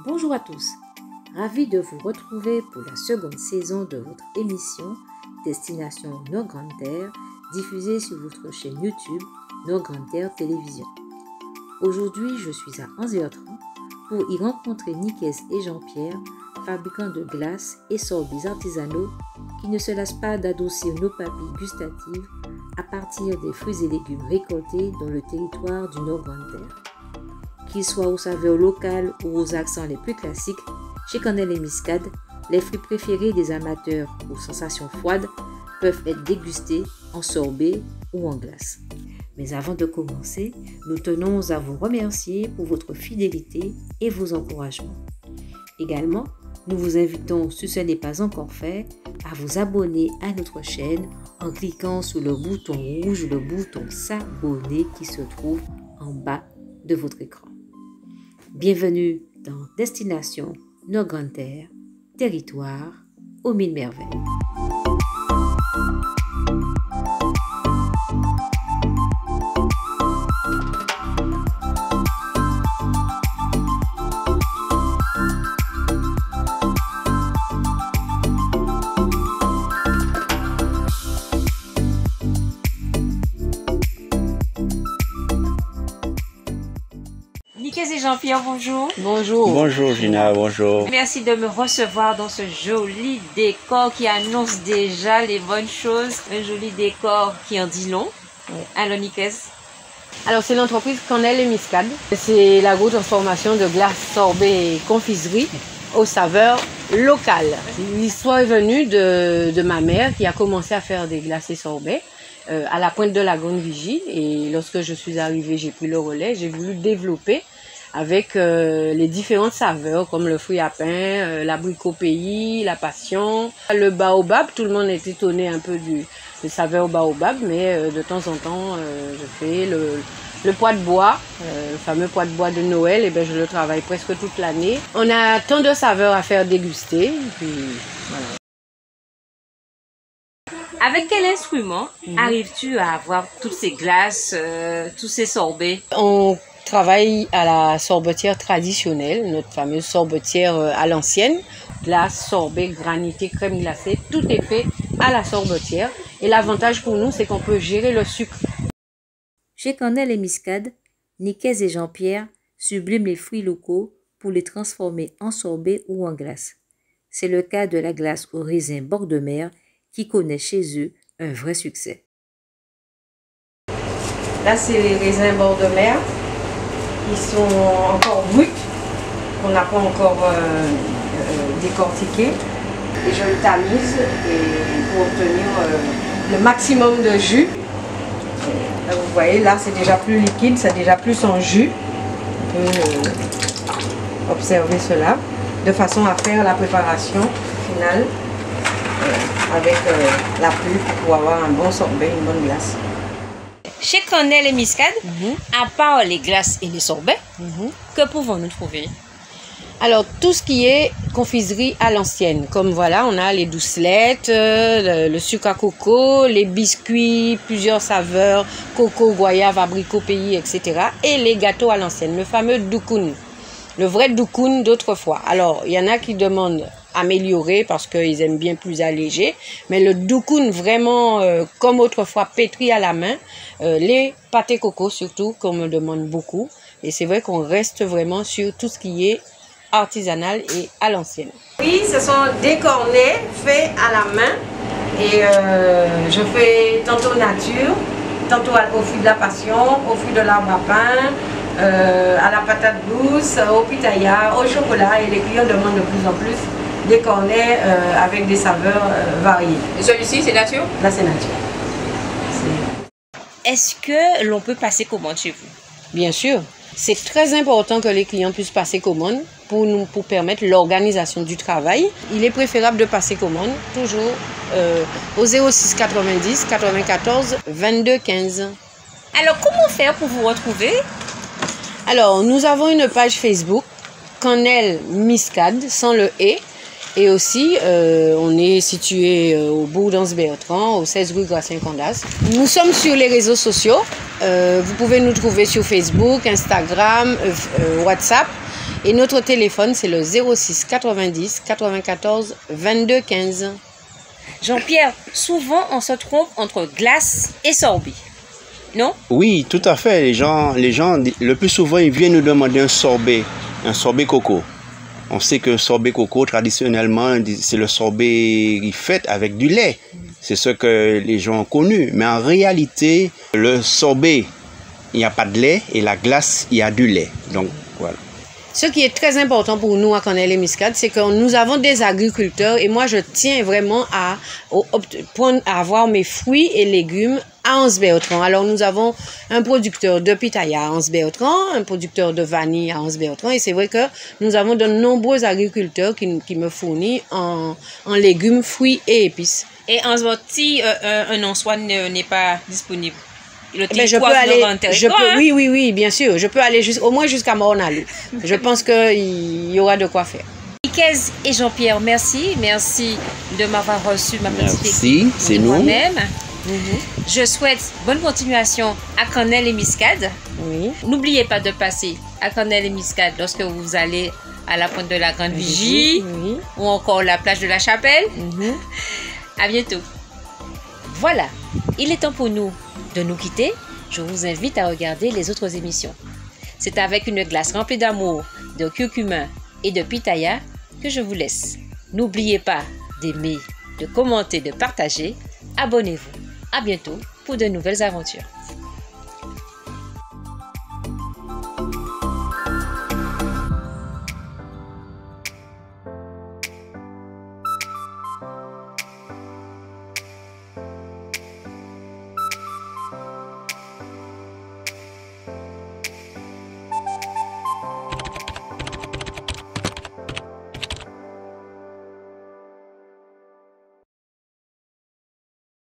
Bonjour à tous, ravi de vous retrouver pour la seconde saison de votre émission Destination Nos Grandes Terres, diffusée sur votre chaîne YouTube Nos Grandes Terres Télévision. Aujourd'hui, je suis à 11h30 pour y rencontrer Nicaise et Jean-Pierre, fabricants de glaces et sorbets artisanaux qui ne se lassent pas d'adoucir nos papilles gustatives à partir des fruits et légumes récoltés dans le territoire du Nos Grandes Terres. Qu'ils soient aux saveurs locales ou aux accents les plus classiques, chez Cannelle et Miscade, les fruits préférés des amateurs aux sensations froides peuvent être dégustés en sorbet ou en glace. Mais avant de commencer, nous tenons à vous remercier pour votre fidélité et vos encouragements. Également, nous vous invitons, si ce n'est pas encore fait, à vous abonner à notre chaîne en cliquant sur le bouton rouge, le bouton s'abonner qui se trouve en bas de votre écran. Bienvenue dans Destination Nos Grandes Terres, territoire aux mille merveilles. Nicaise et Jean-Pierre, bonjour. Bonjour. Bonjour Gina, bonjour. Merci de me recevoir dans ce joli décor qui annonce déjà les bonnes choses. Un joli décor qui en dit long. Oui. Alors Nicaise. Alors c'est l'entreprise Cannelle et Miscade. C'est l'agro-transformation de glace, sorbet et confiserie aux saveurs locales. L'histoire est venue de ma mère qui a commencé à faire des glaces et sorbets à la pointe de la Grande Vigie. Et lorsque je suis arrivée, j'ai pris le relais. J'ai voulu développer avec les différentes saveurs comme le fruit à pain, l'abricot pays, la passion, le baobab. Tout le monde est étonné un peu des saveurs baobab, mais de temps en temps, je fais le pois de bois, le fameux pois de bois de Noël, et ben je le travaille presque toute l'année. On a tant de saveurs à faire déguster, et puis voilà. Avec quel instrument arrives-tu à avoir toutes ces glaces, tous ces sorbets? On travaille à la sorbetière traditionnelle, notre fameuse sorbetière à l'ancienne. Glace, sorbet, granité, crème glacée, tout est fait à la sorbetière. Et l'avantage pour nous, c'est qu'on peut gérer le sucre. Chez Cannelle et Miscade, Nicaise et Jean-Pierre subliment les fruits locaux pour les transformer en sorbet ou en glace. C'est le cas de la glace au raisin bord de mer qui connaît chez eux un vrai succès. Là, c'est les raisins bord de mer. Ils sont encore bruts, qu'on n'a pas encore décortiqués. Et je le tamise pour obtenir le maximum de jus. Là, vous voyez, là c'est déjà plus liquide, c'est déjà plus en jus. On peut observer cela de façon à faire la préparation finale avec la pulpe pour avoir un bon sorbet, une bonne glace. Chez Cannelle et Miscade, à part les glaces et les sorbets, que pouvons-nous trouver? Alors, tout ce qui est confiserie à l'ancienne, comme voilà, on a les doucelettes, le sucre à coco, les biscuits, plusieurs saveurs, coco, goyave, abricot pays, etc. Et les gâteaux à l'ancienne, le fameux doukoun, le vrai doukoun d'autrefois. Alors, il y en a qui demandent améliorer parce qu'ils aiment bien plus allégé, mais le doukoun vraiment comme autrefois pétri à la main, les pâtés coco surtout qu'on me demande beaucoup, et c'est vrai qu'on reste vraiment sur tout ce qui est artisanal et à l'ancienne. Oui, ce sont des cornets faits à la main et je fais tantôt nature, tantôt au fruit de la passion, au fruit de l'arbre à pain, à la patate douce, au pitaya, au chocolat, et les clients demandent de plus en plus des cornets avec des saveurs variées. Et celui-ci, c'est nature? Là, c'est nature. Est-ce que l'on peut passer commande chez vous? Bien sûr. C'est très important que les clients puissent passer commande pour permettre l'organisation du travail. Il est préférable de passer commande toujours au 06 90 94 22 15. Alors, comment faire pour vous retrouver? Alors, nous avons une page Facebook, Cannelle Miscade, sans le « et ». Et aussi, on est situé au bourg d'Anse-Bertrand, au 16 rue Gratien-Condas. Nous sommes sur les réseaux sociaux. Vous pouvez nous trouver sur Facebook, Instagram, WhatsApp. Et notre téléphone, c'est le 06 90 94 22 15. Jean-Pierre, souvent on se trompe entre glace et sorbet, non? Oui, tout à fait. Les gens, le plus souvent, ils viennent nous demander un sorbet coco. On sait que sorbet coco, traditionnellement, c'est le sorbet fait avec du lait. C'est ce que les gens ont connu. Mais en réalité, le sorbet, il n'y a pas de lait, et la glace, il y a du lait. Donc, voilà. Ce qui est très important pour nous à Canelle-les-Miscades, c'est que nous avons des agriculteurs et moi je tiens vraiment à avoir mes fruits et légumes à Anse-Bertrand. Alors nous avons un producteur de pitaya à Anse-Bertrand, un producteur de vanille à Anse-Bertrand et c'est vrai que nous avons de nombreux agriculteurs qui me fournissent en légumes, fruits et épices. Et en ce moment, si un ansois n'est pas disponible, je peux aller, oui, bien sûr. Je peux aller au moins jusqu'à Mornalou. Je pense qu'il y aura de quoi faire. Iquez et Jean-Pierre, merci de m'avoir reçu ma petite équipe. Merci, c'est nous. Moi-même. Je souhaite bonne continuation à Canelle-les-Miscades. Oui. N'oubliez pas de passer à Canelle-les-Miscades lorsque vous allez à la pointe de la Grande Vigie ou encore la plage de la Chapelle. À bientôt. Voilà, il est temps pour nous de nous quitter. Je vous invite à regarder les autres émissions. C'est avec une glace remplie d'amour, de curcuma et de pitaya que je vous laisse. N'oubliez pas d'aimer, de commenter, de partager. Abonnez-vous. À bientôt pour de nouvelles aventures.